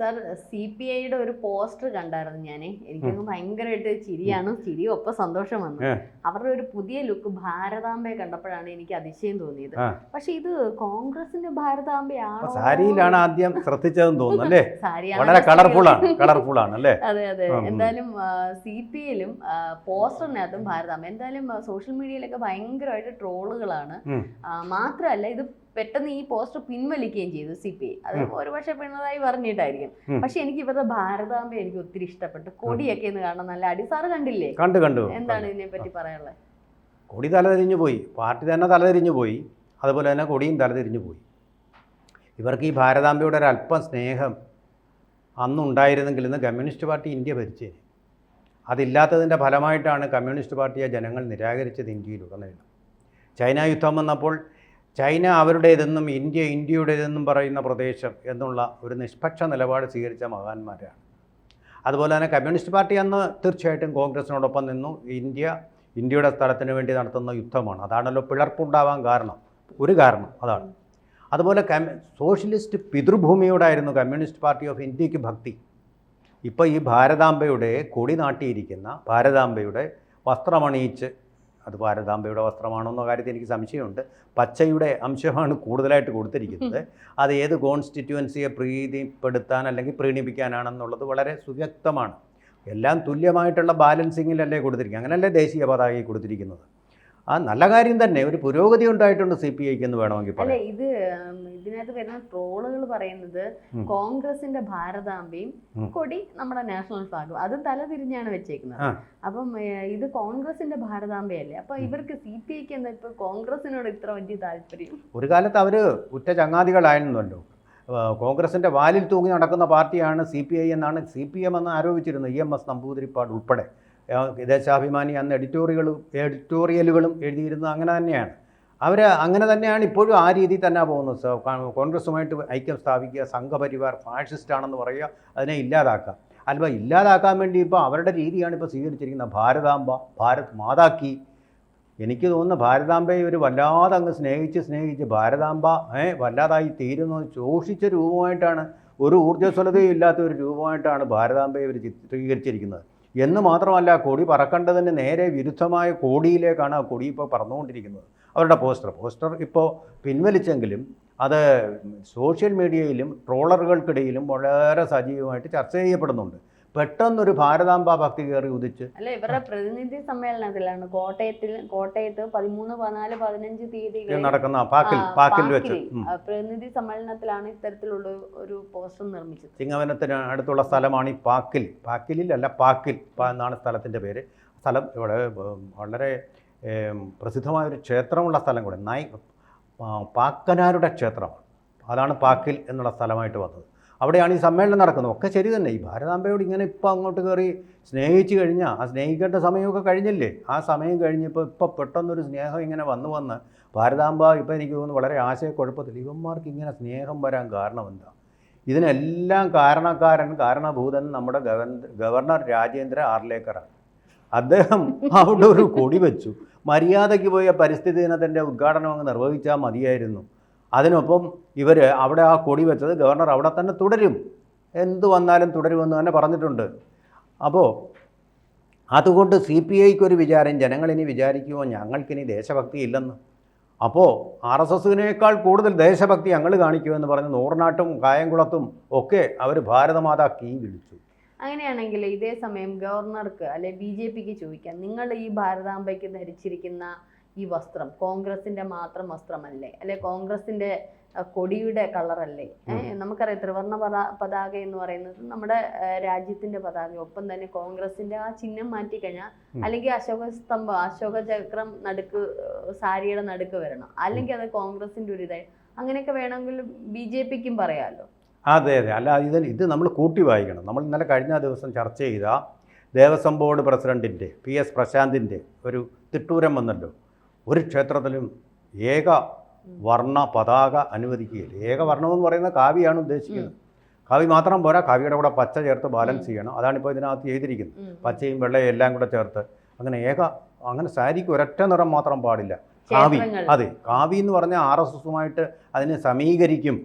Sir CPIയുടെ ഒരു poster കണ്ടായിരുന്നു ഞാൻ. എനിക്കങ്ങ് ഭയങ്കരമായിട്ട് ചിരിയാണ്, ചിരിയും ഒപ്പം സന്തോഷം വന്നു. അവരുടെ ഒരു പുതിയ ലുക്ക് ഭാരതാംബയെ കണ്ടപ്പോഴാണ് എനിക്ക് അതിശയം തോന്നിയത്. പക്ഷെ ഇത് കോൺഗ്രസിന്റെ ഭാരതാംബയാണോ? സാരിയിലാണ് ആദ്യം ശ്രദ്ധിച്ചതെന്ന് തോന്നുന്നു അല്ലേ? വളരെ കളർഫുൾ ആണ് അല്ലേ? അതെ അതെ. എന്തായാലും CPIയിലും പോസ്റ്ററിനകത്തും ഭാരതാംബ. എന്തായാലും സോഷ്യൽ മീഡിയയിലൊക്കെ ഭയങ്കരമായിട്ട് ട്രോളുകളാണ്. മാത്രമല്ല ഇത് പെട്ടെന്ന് ഈ പോസ്റ്റർ പിൻവലിക്കുകയും ചെയ്തു CPI. അത് ഒരുപക്ഷെ പിണറായി പറഞ്ഞിട്ടായിരിക്കും. പക്ഷെ എനിക്ക് ഇവരുടെ ഭാരതാംബ എനിക്ക് ഒത്തിരി ഇഷ്ടപ്പെട്ടു. കൊടിയൊക്കെ ഒന്ന് കാണാൻ നല്ല അടിസാറ് കണ്ടില്ലേ? കണ്ടു. എന്താണ് ഇതിനെ പറ്റി പറയാനുള്ളത്? കൊടി തലതിരിഞ്ഞു പോയി, പാർട്ടി തന്നെ തലതിരിഞ്ഞു പോയി, അതുപോലെ തന്നെ കൊടിയും തലതിരിഞ്ഞു പോയി. ഇവർക്ക് ഈ ഭാരതാംബയുടെ ഒരു അല്പം സ്നേഹം അന്നുണ്ടായിരുന്നെങ്കിൽ ഇന്ന് കമ്മ്യൂണിസ്റ്റ് പാർട്ടി ഇന്ത്യ ഭരിച്ചേനെ. അതില്ലാത്തതിൻ്റെ ഫലമായിട്ടാണ് കമ്മ്യൂണിസ്റ്റ് പാർട്ടിയെ ജനങ്ങൾ നിരാകരിച്ചത് ഇന്ത്യയിലുടനീളം. ചൈന യുദ്ധം വന്നപ്പോൾ ചൈന അവരുടേതെന്നും ഇന്ത്യ ഇന്ത്യയുടേതെന്നും പറയുന്ന പ്രദേശം എന്നുള്ള ഒരു നിഷ്പക്ഷ നിലപാട് സ്വീകരിച്ച മഹാന്മാരാണ്. അതുപോലെ തന്നെ കമ്മ്യൂണിസ്റ്റ് പാർട്ടി അന്ന് തീർച്ചയായിട്ടും കോൺഗ്രസിനോടൊപ്പം നിന്നു. ഇന്ത്യയുടെ സ്ഥലത്തിന് വേണ്ടി നടത്തുന്ന യുദ്ധമാണ്. അതാണല്ലോ പിളർപ്പുണ്ടാവാൻ ഒരു കാരണം അതാണ്. അതുപോലെ സോഷ്യലിസ്റ്റ് പിതൃഭൂമിയോടായിരുന്നു കമ്മ്യൂണിസ്റ്റ് പാർട്ടി ഓഫ് ഇന്ത്യക്ക് ഭക്തി. ഇപ്പോൾ ഈ ഭാരതാംബയുടെ കൊടി നാട്ടിയിരിക്കുന്ന ഭാരതാംബയുടെ വസ്ത്രമണിയിച്ച്, അത് ഭാരതാംബയുടെ വസ്ത്രമാണോ എന്ന കാര്യത്തിൽ എനിക്ക് സംശയമുണ്ട്. പച്ചയുടെ അംശമാണ് കൂടുതലായിട്ട് കൊടുത്തിരിക്കുന്നത്. അത് ഏത് കോൺസ്റ്റിറ്റ്യുവൻസിയെ പ്രീതിപ്പെടുത്താൻ അല്ലെങ്കിൽ പ്രീണിപ്പിക്കാനാണെന്നുള്ളത് വളരെ സുവ്യക്തമാണ്. എല്ലാം തുല്യമായിട്ടുള്ള ബാലൻസിങ്ങിലല്ലേ കൊടുത്തിരിക്കുന്നത്. അങ്ങനെയല്ലേ ദേശീയ പതാകയിൽ കൊടുത്തിരിക്കുന്നത്. ആ നല്ല കാര്യം തന്നെ, ഒരു പുരോഗതി ഉണ്ടായിട്ടുണ്ട് CPIക്ക് എന്ന് വേണമെങ്കിൽ പറയാം. അല്ലെ, ഇതിനകത്ത് വരുന്ന ട്രോളുകൾ പറയുന്നത് കോൺഗ്രസിന്റെ ഭാരതാംബയും കൊടി നമ്മുടെ നാഷണൽ ഫ്ലാഗും അതും തലതിരിഞ്ഞാണ് വെച്ചേക്കുന്നത്. അപ്പം ഇത് കോൺഗ്രസിന്റെ ഭാരതാംബയല്ലേ? അപ്പൊ ഇവർക്ക് CPIക്ക് എന്താ ഇപ്പൊ കോൺഗ്രസിനോട് ഇത്ര വലിയ താല്പര്യം? ഒരു കാലത്ത് അവര് ഉറ്റ ചങ്ങാതികളായിരുന്നല്ലോ. കോൺഗ്രസിന്റെ വാലിൽ തൂങ്ങി നടക്കുന്ന പാർട്ടിയാണ് CPI എന്നാണ് CPM എന്ന് ആരോപിച്ചിരുന്നത്. EMS നമ്പൂതിരിപ്പാട് ഉൾപ്പെടെ. ദേശാഭിമാനി അന്ന് എഡിറ്റോറിയലുകളും എഴുതിയിരുന്നത് അങ്ങനെ തന്നെയാണ്. അങ്ങനെ തന്നെയാണ് ഇപ്പോഴും. ആ രീതിയിൽ തന്നെ പോകുന്നത്. കോൺഗ്രസുമായിട്ട് ഐക്യം സ്ഥാപിക്കുക, സംഘപരിവാർ ഫാഷിസ്റ്റാണെന്ന് പറയുക, അതിനെ ഇല്ലാതാക്കുക. ഇല്ലാതാക്കാൻ വേണ്ടി ഇപ്പോൾ അവരുടെ രീതിയാണ് ഇപ്പോൾ സ്വീകരിച്ചിരിക്കുന്നത്. ഭാരതാംബ, ഭാരത് മാതാക്കി. എനിക്ക് തോന്നുന്നു ഭാരതാംബയെ ഒരു വല്ലാതെ അങ്ങ് സ്നേഹിച്ച് ഭാരതാംബ വല്ലാതായി തീരുന്നത് ശോഷിച്ച രൂപമായിട്ടാണ്, ഒരു ഊർജ്ജസ്വലതയും ഇല്ലാത്ത ഒരു രൂപമായിട്ടാണ് ഭാരതാംബയെ ഇവർ ചിത്രീകരിച്ചിരിക്കുന്നത്. എന്ന് മാത്രമല്ല, കൊടി പറക്കേണ്ടതിന് നേരെ വിരുദ്ധമായ കോടിയിലേക്കാണ് ആ കൊടി ഇപ്പോൾ പറന്നുകൊണ്ടിരിക്കുന്നത്. അവരുടെ പോസ്റ്റർ ഇപ്പോൾ പിൻവലിച്ചെങ്കിലും അത് സോഷ്യൽ മീഡിയയിലും ട്രോളറുകൾക്കിടയിലും വളരെ സജീവമായിട്ട് ചർച്ച ചെയ്യപ്പെടുന്നുണ്ട്. പെട്ടെന്നൊരു ഭാരതാംബ ഭക്തി കയറി ഉദിച്ച് അല്ല, ഇവരുടെ പ്രതിനിധി സമ്മേളനത്തിലാണ് കോട്ടയത്ത് 13, 14, 15 തീയതികളിൽ നടക്കുന്ന പാക്കിൽ വെച്ച് പ്രതിനിധി സമ്മേളനത്തിലാണ് ഇത്തരത്തിലുള്ള ഒരു പോസ്റ്റർ നിർമ്മിച്ചത്. ചിങ്ങവനത്തിന് അടുത്തുള്ള സ്ഥലമാണ് ഈ പാക്കിൽ എന്നാണ് സ്ഥലത്തിൻ്റെ പേര്. സ്ഥലം ഇവിടെ വളരെ പ്രസിദ്ധമായൊരു ക്ഷേത്രമുള്ള സ്ഥലം കൂടെ, പാക്കനാരുടെ ക്ഷേത്രമാണ്. അതാണ് പാക്കിൽ എന്നുള്ള സ്ഥലമായിട്ട് വന്നത്. അവിടെയാണ് ഈ സമ്മേളനം നടക്കുന്നത്. ഒക്കെ ശരി തന്നെ. ഈ ഭാരതാംബയോട് ഇങ്ങനെ ഇപ്പോൾ അങ്ങോട്ട് കയറി സ്നേഹിച്ചു കഴിഞ്ഞാൽ ആ സ്നേഹിക്കേണ്ട സമയമൊക്കെ കഴിഞ്ഞില്ലേ? ആ സമയം കഴിഞ്ഞപ്പോൾ പെട്ടെന്നൊരു സ്നേഹം ഇങ്ങനെ വന്ന് ഭാരതാംബ ഇപ്പോൾ എനിക്ക് തോന്നുന്നു വളരെ ആശയക്കുഴപ്പത്തിൽ ഇവന്മാർക്ക് ഇങ്ങനെ സ്നേഹം വരാൻ കാരണം എന്താ? ഇതിനെല്ലാം കാരണഭൂതൻ നമ്മുടെ ഗവർണർ രാജേന്ദ്ര ആർലേക്കറാണ്. അദ്ദേഹം അവിടെ ഒരു കൊടി വെച്ചു. മര്യാദയ്ക്ക് പോയ പരിസ്ഥിതി ദിനത്തിൻ്റെ ഉദ്ഘാടനം അങ്ങ് നിർവഹിച്ചാൽ മതിയായിരുന്നു. അതിനൊപ്പം ഇവർ അവിടെ ആ കൊടി വെച്ചത് ഗവർണർ അവിടെ തന്നെ തുടരും, എന്തു വന്നാലും തുടരുമെന്ന് തന്നെ പറഞ്ഞിട്ടുണ്ട്. അപ്പോൾ അതുകൊണ്ട് CPIക്ക് ഒരു വിചാരം, ജനങ്ങളിനി വിചാരിക്കുമോ ഞങ്ങൾക്കിനി ദേശഭക്തി ഇല്ലെന്ന്. അപ്പോൾ RSSനേക്കാൾ കൂടുതൽ ദേശഭക്തി ഞങ്ങൾ കാണിക്കുമെന്ന് പറഞ്ഞ് നൂറിനാട്ടും കായംകുളത്തും ഒക്കെ അവർ ഭാരതമാതാ കീ വിളിച്ചു. അങ്ങനെയാണെങ്കിൽ ഇതേ സമയം ഗവർണർക്ക് അല്ലെ BJPക്ക് ചോദിക്കാം, നിങ്ങൾ ഈ ഭാരതാംബയ്ക്ക് ധരിച്ചിരിക്കുന്ന ഈ വസ്ത്രം കോൺഗ്രസിന്റെ മാത്രം വസ്ത്രമല്ലേ? അല്ലെ കോൺഗ്രസിന്റെ കൊടിയുടെ കളറല്ലേ? നമുക്കറിയാം ത്രിവർണ്ണ പതാക എന്ന് പറയുന്നത് നമ്മുടെ രാജ്യത്തിന്റെ പതാക. ഒപ്പം തന്നെ കോൺഗ്രസിന്റെ ആ ചിഹ്നം മാറ്റിക്കഴിഞ്ഞാൽ അല്ലെങ്കിൽ അശോക ചക്രം നടുക്ക്, സാരിയുടെ നടുക്ക് വരണം, അല്ലെങ്കിൽ അത് കോൺഗ്രസിന്റെ ഒരു ഇതായി അങ്ങനെയൊക്കെ വേണമെങ്കിൽ BJPക്കും പറയാമല്ലോ. അതെ. അല്ല, ഇത് നമ്മൾ കൂട്ടി വായിക്കണം. നമ്മൾ ഇന്നലെ കഴിഞ്ഞ ദിവസം ചർച്ച ചെയ്ത ദേവസ്വം ബോർഡ് പ്രസിഡന്റിൻ്റെ PS പ്രശാന്തിൻ്റെ ഒരു തിട്ടൂരം വന്നല്ലോ. ഒരു ക്ഷേത്രത്തിലും ഏക വർണ്ണ പതാക അനുവദിക്കുകയില്ല. ഏക വർണ്ണമെന്ന് പറയുന്ന കാവിയാണ് ഉദ്ദേശിക്കുന്നത്. കാവി മാത്രം പോരാ, കാവിയുടെ കൂടെ പച്ച ചേർത്ത് ബാലൻസ് ചെയ്യണം. അതാണിപ്പോൾ ഇതിനകത്ത് ചെയ്തിരിക്കുന്നത്. പച്ചയും വെള്ളയും എല്ലാം കൂടെ ചേർത്ത് അങ്ങനെ സാരിക്ക് ഒരൊറ്റ നിറം മാത്രം പാടില്ല. കാവി, അതെ, കാവി എന്ന് പറഞ്ഞാൽ RSSുമായിട്ട് അതിനെ സമീകരിക്കും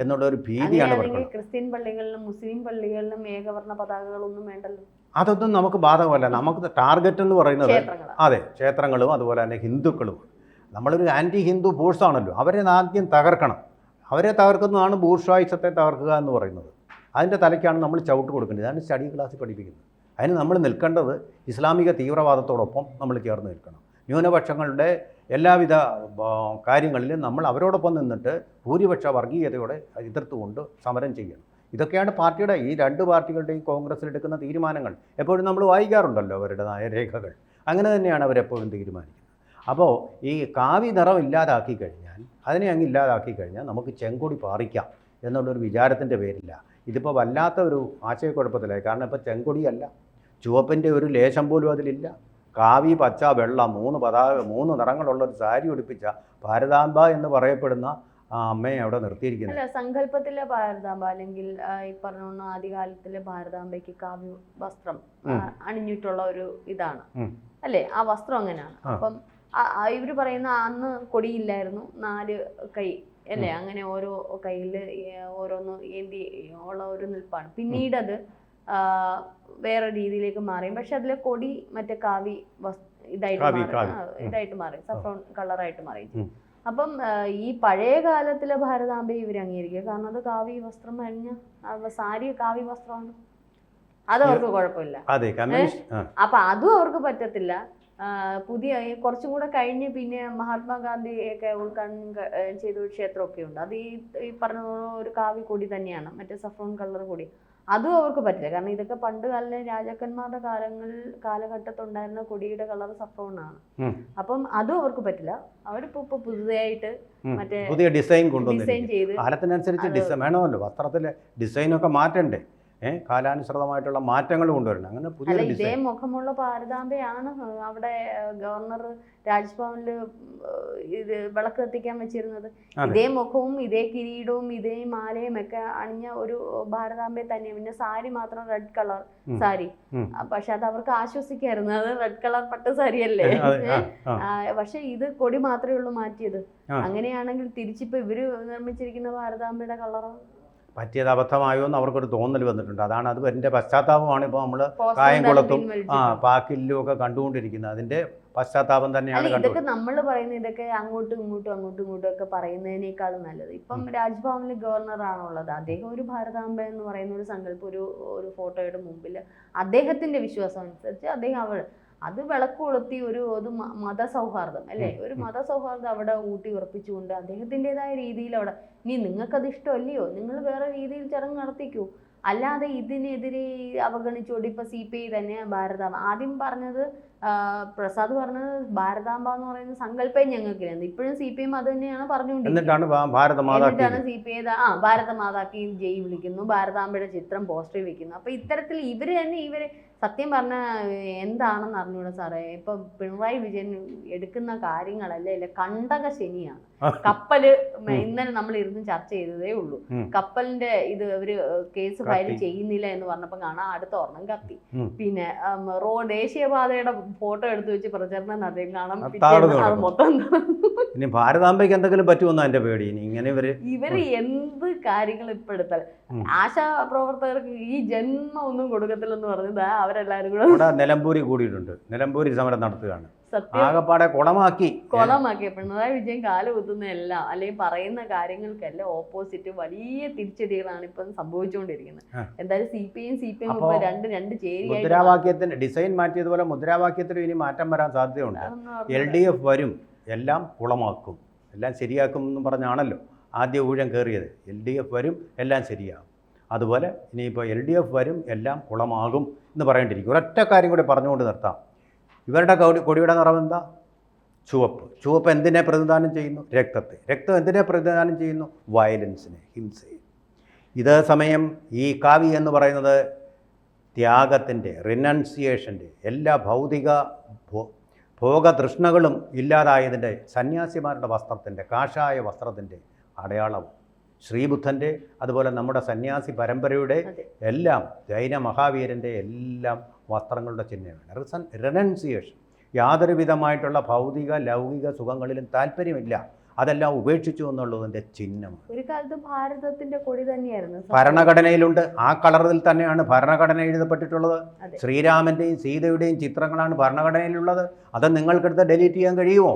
എന്നുള്ളൊരു ഭീതിയാണ് അങ്ങനെയാണെങ്കിൽ ഇവർക്കുള്ളത്. ക്രിസ്ത്യൻ പള്ളികളിലും മുസ്ലിം പള്ളികളിലും ഏകവർണ്ണ പതാകകളൊന്നും വേണ്ടല്ലോ. അതൊന്നും നമുക്ക് ബാധകമല്ല. നമുക്ക് ടാർഗറ്റ് എന്ന് പറയുന്നത് ക്ഷേത്രങ്ങൾ അതെ ക്ഷേത്രങ്ങളും അതുപോലെ തന്നെ ഹിന്ദുക്കളും. നമ്മളൊരു ആൻറ്റി ഹിന്ദു ബൂർഷാണല്ലോ, അവരെ ആദ്യം തകർക്കണം. അവരെ തകർക്കുന്നതാണ് ബൂർഷായിസത്തെ തകർക്കുക എന്ന് പറയുന്നത്. അതിൻ്റെ തലയ്ക്കാണ് നമ്മൾ ചവിട്ട് കൊടുക്കേണ്ടത്. ഇതാണ് സ്റ്റഡി ക്ലാസ്സിൽ പഠിപ്പിക്കുന്നത്. അതിന് നമ്മൾ നിൽക്കേണ്ടത് ഇസ്ലാമിക തീവ്രവാദത്തോടൊപ്പം നമ്മൾ ചേർന്ന് നിൽക്കണം. ന്യൂനപക്ഷങ്ങളുടെ എല്ലാവിധ കാര്യങ്ങളിലും നമ്മൾ അവരോടൊപ്പം നിന്നിട്ട് ഭൂരിപക്ഷ വർഗീയതയോടെ എതിർത്തുകൊണ്ട് സമരം ചെയ്യണം. ഇതൊക്കെയാണ് പാർട്ടിയുടെ ഈ രണ്ട് പാർട്ടികളുടെയും കോൺഗ്രസ്സിലെടുക്കുന്ന തീരുമാനങ്ങൾ. എപ്പോഴും നമ്മൾ വായിക്കാറുണ്ടല്ലോ അവരുടെ നയരേഖകൾ. അങ്ങനെ തന്നെയാണ് അവരെപ്പോഴും തീരുമാനിക്കുന്നത്. അപ്പോൾ ഈ കാവി നിറം ഇല്ലാതാക്കി കഴിഞ്ഞാൽ, അതിനെ അങ്ങ് ഇല്ലാതാക്കി കഴിഞ്ഞാൽ നമുക്ക് ചെങ്കൊടി പാറിക്കാം എന്നുള്ളൊരു വിചാരത്തിൻ്റെ പേരില്ല. ഇതിപ്പോൾ വല്ലാത്ത ഒരു ആശയക്കുഴപ്പത്തിലായി. കാരണം ഇപ്പോൾ ചെങ്കൊടിയല്ല, ചുവപ്പിൻ്റെ ഒരു ലേശം പോലും അതിലില്ല. കാവി, പച്ച, വെള്ള, മൂന്ന് നിറങ്ങളുള്ളൊരു സാരി ഉടുപ്പിച്ച ഭാരതാംബ എന്ന് പറയപ്പെടുന്ന ആ അമ്മയെ അവിടെ നിർത്തിയിരിക്കുന്നത്. അല്ല, സങ്കല്പത്തിലെ ഭാരതാംബ അല്ലെങ്കിൽ ഈ പറഞ്ഞ ആദ്യകാലത്തിലെ ഭാരതാംബയ്ക്ക് കാവ്യ വസ്ത്രം അണിഞ്ഞിട്ടുള്ള ഒരു ഇതാണ് അല്ലേ? ആ വസ്ത്രം അങ്ങനെയാണ്. അപ്പം ഇവര് പറയുന്ന അന്ന് കൊടിയില്ലായിരുന്നു, 4 കൈ അല്ലേ? അങ്ങനെ ഓരോ കയ്യിൽ ഓരോന്ന് ഏന്തി ഉള്ള ഒരു നിൽപ്പാണ്. പിന്നീട് അത് വേറെ രീതിയിലേക്ക് മാറി. പക്ഷെ അതിലെ കൊടി മറ്റേ കാവി ഇതായിട്ട് മാറി, സഫ്രോൺ കളറായിട്ട് മാറി. അപ്പം ഈ പഴയ കാലത്തിലെ ഭാരതാംബയെ ഇവർ അംഗീകരിക്കുക. കാരണം അത് കാവി വസ്ത്രം അണിഞ്ഞ സാരി കാവി വസ്ത്രമാണ്, അതവർക്ക് കുഴപ്പമില്ല. അപ്പൊ അതും അവർക്ക് പറ്റത്തില്ല. പുതിയ കുറച്ചും കൂടെ കഴിഞ്ഞ് പിന്നെ മഹാത്മാഗാന്ധി ഒക്കെ ഉദ്ഘാടനം ചെയ്ത ഒരു ക്ഷേത്രമൊക്കെ ഉണ്ട്. അത് ഈ പറഞ്ഞ ഒരു കാവി കൊടി തന്നെയാണ്, മറ്റേ സഫ്രോൺ കളർ കൊടി. അതും അവർക്ക് പറ്റില്ല. കാരണം ഇതൊക്കെ പണ്ട് കാലത്തെ രാജാക്കന്മാരുടെ കാലഘട്ടത്തുണ്ടായിരുന്ന കൊടിയുടെ കളർ സഫ്രോണാണ്. അപ്പം അതും അവർക്ക് പറ്റില്ല. അവരിപ്പോ പുതുതായിട്ട് മറ്റേ പുതിയ ഡിസൈൻ ചെയ്ത് കാലത്തിനനുസരിച്ച് ഡിസൈൻ വേണമല്ലോ. വസ്ത്രത്തിലെ ഡിസൈനൊക്കെ മാറ്റണ്ടേ? കാലാനുസൃതമായിട്ടുള്ള മാറ്റങ്ങൾ കൊണ്ടുവരണം. അങ്ങനെ പുതിയ ഇതേ മുഖമുള്ള ഭാരതാംബയാണ് അവിടെ ഗവർണർ രാജ്ഭവനിൽ ഇത് വിളക്ക് കത്തിക്കാൻ വെച്ചിരുന്നത്. ഇതേ മുഖവും ഇതേ കിരീടവും ഇതേ മാലയും ഒക്കെ അണിഞ്ഞ ഒരു ഭാരതാംബയെ തന്നെ. പിന്നെ സാരി മാത്രം റെഡ് കളർ സാരി. പക്ഷെ അത് അവർക്ക് ആശ്വസിക്കായിരുന്നു, അത് റെഡ് കളർ പട്ട് സാരി അല്ലേ. പക്ഷെ ഇത് കൊടി മാത്രമേ ഉള്ളൂ മാറ്റിയത്. അങ്ങനെയാണെങ്കിൽ തിരിച്ചിപ്പോ ഇവര് നിർമ്മിച്ചിരിക്കുന്ന ഭാരതാംബയുടെ കളർ പറ്റിയത് അബദ്ധമായോ എന്ന് അവർക്കൊരു തോന്നൽ വന്നിട്ടുണ്ട്. അതാണ് അത് എൻ്റെ പശ്ചാത്താപമാണ് ഇപ്പോൾ നമ്മൾ കായംകുളത്തും പാക്കിലും ഒക്കെ കണ്ടുകൊണ്ടിരിക്കുന്നത്. അതിൻ്റെ പശ്ചാത്താപം തന്നെയാണ്. ഇതൊക്കെ നമ്മൾ പറയുന്നത് ഇതൊക്കെ അങ്ങോട്ടും ഇങ്ങോട്ടും ഒക്കെ പറയുന്നതിനേക്കാളും നല്ലത്. ഇപ്പം രാജ്ഭവനിൽ ഗവർണറാണുള്ളത്, അദ്ദേഹം ഒരു ഭാരതാംബ എന്ന് പറയുന്ന ഒരു സങ്കല്പം ഒരു ഫോട്ടോയുടെ മുമ്പിൽ അദ്ദേഹത്തിന്റെ വിശ്വാസം അനുസരിച്ച് അദ്ദേഹം അത് വിളക്ക് കൊളുത്തി ഒരു മതസൗഹാർദ്ദം അല്ലേ, ഒരു മതസൗഹാർദ്ദം അവിടെ ഊട്ടി ഉറപ്പിച്ചുകൊണ്ട് അദ്ദേഹത്തിൻ്റെതായ രീതിയിൽ അവിടെ. ഇനി നിങ്ങൾക്കത് ഇഷ്ടമല്ലയോ, നിങ്ങൾ വേറെ രീതിയിൽ ചടങ്ങ് നടത്തിക്കൂ. അല്ലാതെ ഇതിനെതിരെ അവഗണിച്ചുകൊണ്ട് ഇപ്പൊ CPI തന്നെ ഭാരതാംബ ആദ്യം പറഞ്ഞത്, പ്രസാദ് പറഞ്ഞത് ഭാരതാംബ എന്ന് പറയുന്ന സങ്കല്പം ഞങ്ങൾക്കില്ല. ഇപ്പോഴും CPM അത് തന്നെയാണ് പറഞ്ഞുകൊണ്ടിരിക്കുന്നത്. എന്നിട്ടാണ് CPI ഭാരതമാതാക്കി ജയ് വിളിക്കുന്നു, ഭാരതാംബയുടെ ചിത്രം പോസ്റ്ററിൽ വെക്കുന്നു. അപ്പൊ ഇത്തരത്തിൽ ഇവര് സത്യം പറഞ്ഞ എന്താണെന്ന് അറിഞ്ഞൂടാ സാറേ. ഇപ്പൊ പിണറായി വിജയൻ എടുക്കുന്ന കാര്യങ്ങളല്ലേ കണ്ടക ശനിയാണ്. കപ്പല് ഇന്നലെ നമ്മൾ ഇരുന്ന് ചർച്ച ചെയ്തതേ ഉള്ളൂ. കപ്പലിന്റെ ഇത് അവര് കേസ് ഫയൽ ചെയ്യുന്നില്ല എന്ന് പറഞ്ഞപ്പോ കാണാം അടുത്ത ഒരെണ്ണം കത്തി. പിന്നെ ദേശീയപാതയുടെ ഫോട്ടോ എടുത്തു വെച്ച് പ്രചരണം നടത്തി കാണാം മൊത്തം. ഇനി ഭാരതാംബയ്ക്ക് എന്തെങ്കിലും പറ്റുമെന്നോ എന്റെ പേടി. ഇങ്ങനെ ഇവര് എന്ത് കാര്യങ്ങൾ ഇപ്പൊ എടുത്താൽ ആശാ പ്രവർത്തകർക്ക് ഈ ജന്മം ഒന്നും കൊടുക്കത്തില്ലെന്ന് പറഞ്ഞത് അവരെല്ലാരും കൂടെ നിലമ്പൂരി കൂടിയിട്ടുണ്ട്. നിലമ്പൂരി സമരം നടത്തുകയാണ്. ആകപ്പാടെ കുളമാക്കി പിണറായി വിജയൻ കാല് കുത്തുന്ന എല്ലാം അല്ലെങ്കിൽ പറയുന്ന കാര്യങ്ങൾക്കെല്ലാം ഓപ്പോസിറ്റ് വലിയ തിരിച്ചടികളാണ് ഇപ്പൊ സംഭവിച്ചുകൊണ്ടിരിക്കുന്നത്. എന്തായാലും CPM രണ്ട് ചേരി മുദ്രാവാക്യത്തിന്റെ ഡിസൈൻ മാറ്റിയതുപോലെ മുദ്രാവാക്യത്തിലും ഇനി മാറ്റം വരാൻ സാധ്യതയുണ്ട്. LDF വരും, എല്ലാം കുളമാക്കും, എല്ലാം ശരിയാക്കും എന്ന് പറഞ്ഞാണല്ലോ ആദ്യ ഊഴം കയറിയത്. LDF വരും, എല്ലാം ശരിയാകും. അതുപോലെ ഇനിയിപ്പോൾ LDF വരും, എല്ലാം കുളമാകും എന്ന് പറയേണ്ടിയിരിക്കും. ഒരൊറ്റ കാര്യം കൂടി പറഞ്ഞുകൊണ്ട് നിർത്താം. ഇവരുടെ കൊടിയുടെ നിറം എന്താ? ചുവപ്പ്. ചുവപ്പ് എന്തിനെ പ്രതിനിധാനം ചെയ്യുന്നു? രക്തത്തെ. രക്തം എന്തിനെ പ്രതിനിധാനം ചെയ്യുന്നു? വയലൻസിനെ, ഹിംസയെ. ഇതേ സമയം ഈ കാവി എന്ന് പറയുന്നത് ത്യാഗത്തിൻ്റെ, റിനൗൺസിയേഷൻ്റെ, എല്ലാ ഭൗതിക ഭോഗതൃഷ്ണകളും ഇല്ലാതായതിൻ്റെ, സന്യാസിമാരുടെ വസ്ത്രത്തിൻ്റെ, കാഷായ വസ്ത്രത്തിൻ്റെ അടയാളവും. ശ്രീബുദ്ധൻ്റെ അതുപോലെ നമ്മുടെ സന്യാസി പരമ്പരയുടെ എല്ലാം, ജൈന മഹാവീരൻ്റെ എല്ലാം വസ്ത്രങ്ങളുടെ ചിഹ്നമാണ്. റിനൗൺസിയേഷൻ. യാതൊരു വിധമായിട്ടുള്ള ഭൗതിക ലൗകിക സുഖങ്ങളിലും താല്പര്യമില്ല. അതെല്ലാം ഉപേക്ഷിച്ചു എന്നുള്ളതിൻ്റെ ചിഹ്നമാണ്. ഒരു കാലത്ത് ഭാരതത്തിന്റെ കൊടി തന്നെയായിരുന്നു ഭരണഘടനയിലുണ്ട്. ആ കളറിൽ തന്നെയാണ് ഭരണഘടന എഴുതപ്പെട്ടിട്ടുള്ളത്. അതെ. ശ്രീരാമൻ്റെയും സീതയുടെയും ചിത്രങ്ങളാണ് ഭരണഘടനയിലുള്ളത്. അത് നിങ്ങൾക്കെടുത്ത് ഡിലീറ്റ് ചെയ്യാൻ കഴിയുമോ?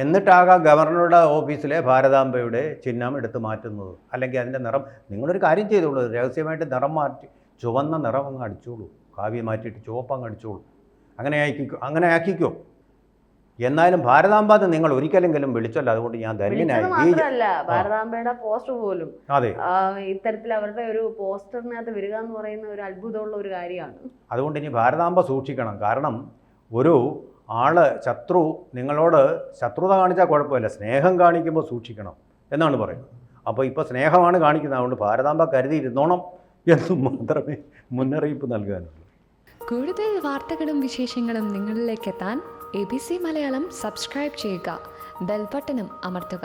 എന്നിട്ടാകാം ഗവർണറുടെ ഓഫീസിലെ ഭാരതാംബയുടെ ചിഹ്നം എടുത്ത് മാറ്റുന്നത്. അല്ലെങ്കിൽ അതിൻ്റെ നിറം നിങ്ങളൊരു കാര്യം ചെയ്തോളൂ, രഹസ്യമായിട്ട് നിറം മാറ്റി ചുവന്ന നിറം അങ്ങ് അടിച്ചോളൂ, കാവ്യ മാറ്റിയിട്ട് ചുവപ്പ് അങ്ങ് അടിച്ചോളൂ. അങ്ങനെ ആക്കിക്കോ. എന്നാലും ഭാരതാംബ എന്ന് നിങ്ങൾ ഒരിക്കലെങ്കിലും വിളിച്ചല്ലോ. അതുകൊണ്ട് ഞാൻ ധന്യനായി. മാത്രമല്ല ഭാരതാംബയുടെ പോസ്റ്റർ പോലും അതെ, ഇത്തരത്തിൽ അവരുടെ ഒരു പോസ്റ്ററിനകത്ത് വരിക എന്ന് പറയുന്ന ഒരു അത്ഭുതമുള്ള ഒരു കാര്യമാണ്. അതുകൊണ്ട് ഇനി ഭാരതാംബ സൂക്ഷിക്കണം. കാരണം ഒരു ശത്രു നിങ്ങളോട് ശത്രുത കാണിച്ചാൽ കുഴപ്പമില്ല, സ്നേഹം കാണിക്കുമ്പോൾ സൂക്ഷിക്കണം എന്നാണ് പറയുന്നത്. അപ്പോൾ ഇപ്പോൾ സ്നേഹമാണ് കാണിക്കുന്നത്. അതുകൊണ്ട് ഭാരതാംബ കരുതിയിരുന്നോണം എന്ന് മാത്രമേ മുന്നറിയിപ്പ് നൽകാനുള്ളൂ. കൂടുതൽ വാർത്തകളും വിശേഷങ്ങളും നിങ്ങളിലേക്ക് എത്താൻ ABC മലയാളം സബ്സ്ക്രൈബ് ചെയ്യുക, ബെൽ ബട്ടണും അമർത്തുക.